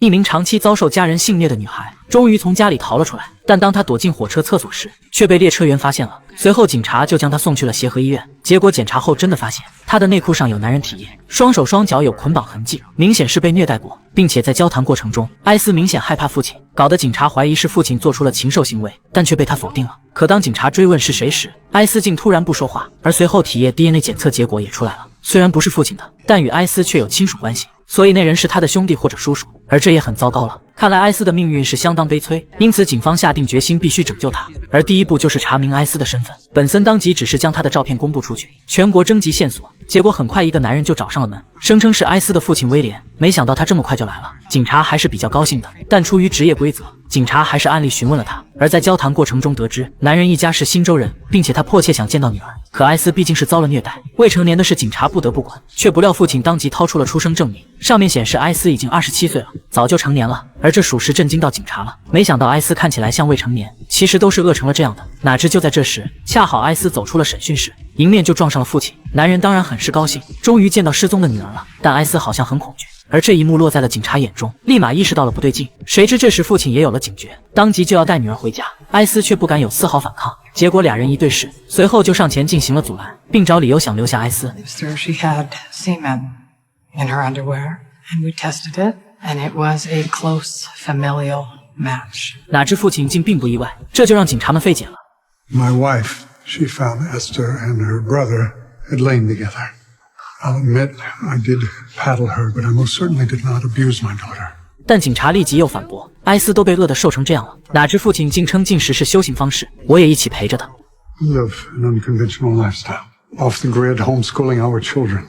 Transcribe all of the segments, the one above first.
一名长期遭受家人性虐的女孩终于从家里逃了出来，但当她躲进火车厕所时，却被列车员发现了。随后警察就将她送去了协和医院，结果检查后真的发现她的内裤上有男人体液，双手双脚有捆绑痕迹，明显是被虐待过，并且在交谈过程中，艾斯明显害怕父亲，搞得警察怀疑是父亲做出了禽兽行为，但却被他否定了。可当警察追问是谁时，艾斯竟突然不说话，而随后体液 DNA 检测结果也出来了，虽然不是父亲的，但与艾斯却有亲属关系，所以那人是他的兄弟或者叔叔，而这也很糟糕了。看来艾斯的命运是相当悲催，因此警方下定决心必须拯救他，而第一步就是查明艾斯的身份。本森当即只是将他的照片公布出去，全国征集线索，结果很快一个男人就找上了门，声称是艾斯的父亲威廉。没想到他这么快就来了，警察还是比较高兴的，但出于职业规则，警察还是按例询问了他。而在交谈过程中得知，男人一家是新州人，并且他迫切想见到女儿。可艾斯毕竟是遭了虐待，未成年的事警察不得不管，却不料父亲当即掏出了出生证明，上面显示艾斯已经27岁了，早就成年了。而这属实震惊到警察了，没想到艾斯看起来像未成年，其实都是饿成了这样的。哪知就在这时，恰好艾斯走出了审讯室，迎面就撞上了父亲。男人当然很是高兴，终于见到失踪的女儿了，但艾斯好像很恐惧。而这一幕落在了警察眼中，立马意识到了不对劲。谁知这时父亲也有了警觉，当即就要带女儿回家，艾斯却不敢有丝毫反抗。结果俩人一对视，随后就上前进行了阻拦，并找理由想留下艾斯。Sir, she had semen in her underwear, and we tested it, and it was a close familial match. 哪知父亲竟并不意外，这就让警察们费解了。My wife, she found Esther and her brother had lain together.I'll admit I did paddle her, but I most certainly did not abuse my daughter. 但警察立即又反驳，艾斯都被饿得瘦成这样了，哪知父亲竟称进食是修行方式，我也一起陪着的。Live an unconventional lifestyle, off the grid, homeschooling our children.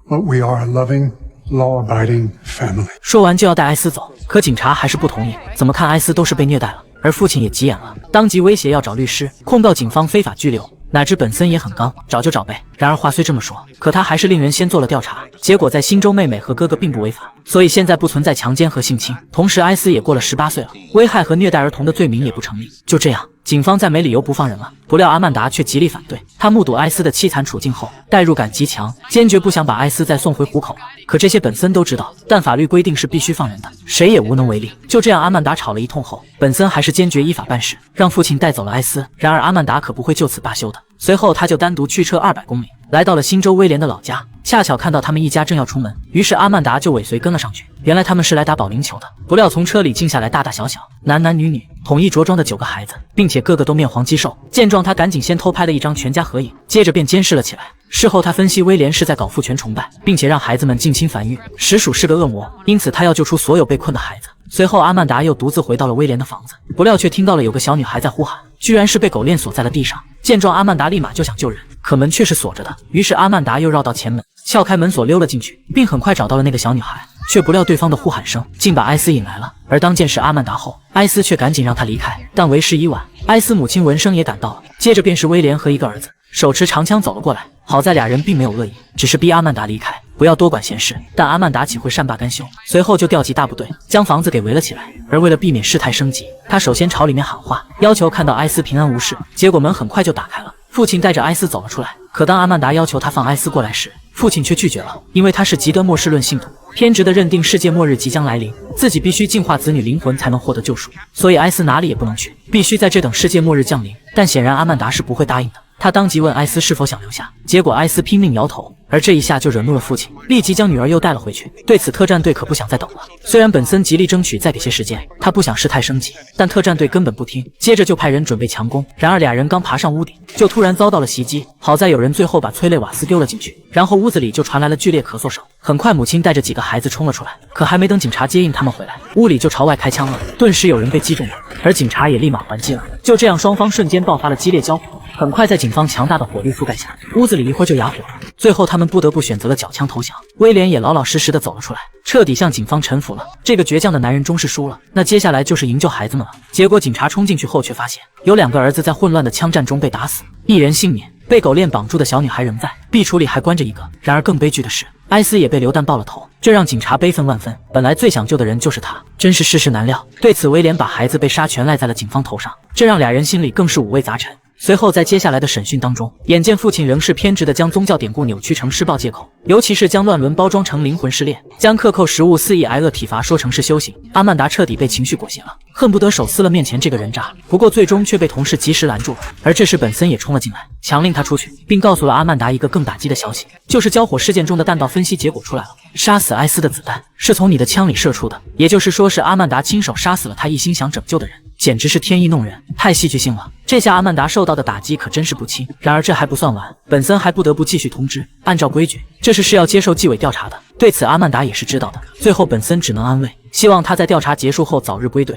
But we are a loving, law-abiding family. 说完就要带艾斯走，可警察还是不同意，怎么看艾斯都是被虐待了，而父亲也急眼了，当即威胁要找律师控告警方非法拘留。哪知本森也很刚，找就找呗。然而话虽这么说，可他还是令人先做了调查，结果在新州妹妹和哥哥并不违法，所以现在不存在强奸和性侵。同时艾斯也过了18岁了，危害和虐待儿童的罪名也不成立。就这样，警方再没理由不放人了。不料阿曼达却极力反对，他目睹艾斯的凄惨处境后，代入感极强，坚决不想把艾斯再送回虎口了。可这些本森都知道，但法律规定是必须放人的，谁也无能为力。就这样，阿曼达吵了一通后，本森还是坚决依法办事，让父亲带走了艾斯。然而阿曼达可不会就此罢休的，随后他就单独驱车200公里，来到了新州威廉的老家，恰巧看到他们一家正要出门，于是阿曼达就尾随跟了上去。原来他们是来打保龄球的，不料从车里进下来大大小小、男男女女，统一着装的9个孩子，并且个个都面黄肌瘦。见状，他赶紧先偷拍了一张全家合影，接着便监视了起来。事后他分析威廉是在搞父权崇拜，并且让孩子们近亲繁育，实属是个恶魔，因此他要救出所有被困的孩子。随后阿曼达又独自回到了威廉的房子，不料却听到了有个小女孩在呼喊，居然是被狗链锁在了地上。见状，阿曼达立马就想救人，可门却是锁着的，于是阿曼达又绕到前门，撬开门锁溜了进去，并很快找到了那个小女孩，却不料对方的呼喊声竟把艾斯引来了。而当见识阿曼达后，艾斯却赶紧让他离开，但为时已晚，艾斯母亲闻声也赶到了，接着便是威廉和一个儿子，手持长枪走了过来。好在俩人并没有恶意，只是逼阿曼达离开，不要多管闲事。但阿曼达岂会善罢甘休，随后就调集大部队将房子给围了起来。而为了避免事态升级，他首先朝里面喊话，要求看到艾斯平安无事。结果门很快就打开了，父亲带着艾斯走了出来。可当阿曼达要求他放艾斯过来时，父亲却拒绝了，因为他是极端末世论信徒，偏执地认定世界末日即将来临，自己必须净化子女灵魂才能获得救赎，所以艾斯哪里也不能去，必须在这等世界末日降临。但显然阿曼达是不会答应的，他当即问艾斯是否想留下，结果艾斯拼命摇头，而这一下就惹怒了父亲，立即将女儿又带了回去。对此特战队可不想再等了，虽然本森极力争取再给些时间，他不想事态升级，但特战队根本不听，接着就派人准备强攻。然而俩人刚爬上屋顶，就突然遭到了袭击，好在有人最后把催泪瓦斯丢了进去，然后屋子里就传来了剧烈咳嗽声。很快母亲带着几个孩子冲了出来，可还没等警察接应他们回来，屋里就朝外开枪了，顿时有人被击中了，而警察也立马还击了。就这样双方瞬间爆发了激烈交火，很快在警方强大的火力覆盖下，屋子里一会儿就哑火了。最后他们不得不选择了缴枪投降，威廉也老老实实的走了出来，彻底向警方臣服了。这个倔强的男人终是输了，那接下来就是营救孩子们了。结果警察冲进去后，却发现有2个儿子在混乱的枪战中被打死，一人幸免，被狗链绑住的小女孩仍在，壁橱里还关着一个。然而更悲剧的是，艾斯也被流弹爆了头，这让警察悲愤万分。本来最想救的人就是他，真是世事难料。对此威廉把孩子被杀全赖在了警方头上，这让俩人心里更是五味杂陈。随后在接下来的审讯当中，眼见父亲仍是偏执地将宗教典故扭曲成施暴借口，尤其是将乱伦包装成灵魂失恋，将克扣食物肆意挨饿体罚说成是修行，阿曼达彻底被情绪裹挟了，恨不得手撕了面前这个人渣。不过最终却被同事及时拦住了，而这时本森也冲了进来，强令他出去，并告诉了阿曼达一个更打击的消息，就是交火事件中的弹道分析结果出来了，杀死艾斯的子弹是从你的枪里射出的，也就是说是阿曼达亲手杀死了他一心想拯救的人，简直是天意弄人，太戏剧性了。这下阿曼达受到的打击可真是不轻。然而这还不算完，本森还不得不继续通知，按照规矩，这事是要接受纪委调查的。对此阿曼达也是知道的，最后本森只能安慰，希望他在调查结束后早日归队。